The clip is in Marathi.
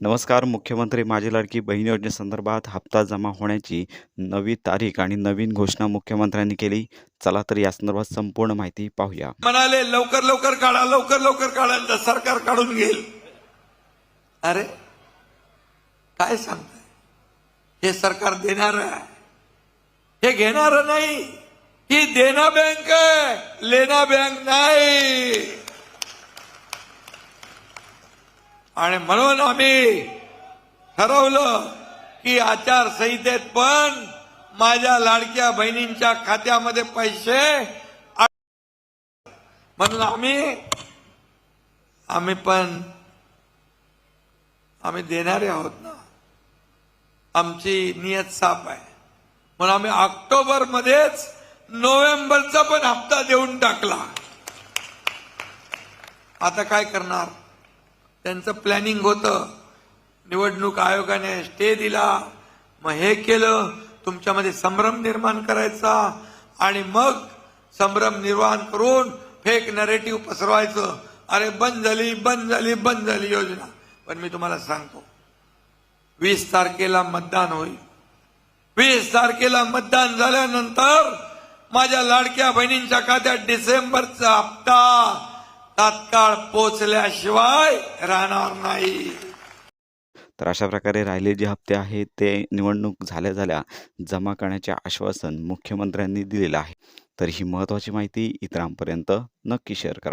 नमस्कार. मुख्यमंत्री माझी लाडकी बहीण योजनेसंदर्भात हप्ता जमा होण्याची नवी तारीख आणि नवीन घोषणा मुख्यमंत्र्यांनी केली. चला तर या संदर्भात संपूर्ण माहिती पाहूया. म्हणाले लवकर लवकर काढा, लवकर लवकर काढा, तर सरकार काढून घेईल. अरे काय सांगताय? हे सरकार देणार आहे, हे घेणार नाही. ही देना बँक आहे, लेना बँक नाही. आणि म्हणून आम्ही ठरवलं की आचारसंहितेत पण माझ्या लाडक्या बहिणींच्या खात्यामध्ये पैसे, म्हणून आम्ही देणारे आहोत ना. आमची नियत साफ आहे. म्हणून आम्ही ऑक्टोबर मध्येच नोव्हेंबरचा पण हप्ता देऊन टाकला. आता काय करणार? त्यांचं प्लॅनिंग होतं, निवडणूक आयोगाने स्टे दिला, मग हे केलं, तुमच्यामध्ये संभ्रम निर्माण करायचा आणि मग संभ्रम निर्माण करून फेक नरेटिव्ह पसरवायचं. अरे बंद झाली योजना. पण मी तुम्हाला सांगतो, 20 तारखेला मतदान होईल. 20 तारखेला मतदान झाल्यानंतर माझ्या लाडक्या बहिणींच्या खात्यात डिसेंबरचा हप्ता तात्काळ पोचल्याशिवाय राहणार नाही. तर अशा प्रकारे राहिले जे हप्ते आहेत ते निवडणूक झाल्या जमा करण्याचे आश्वासन मुख्यमंत्र्यांनी दिलेलं आहे. तर ही महत्त्वाची माहिती इतरांपर्यंत नक्की शेअर करा.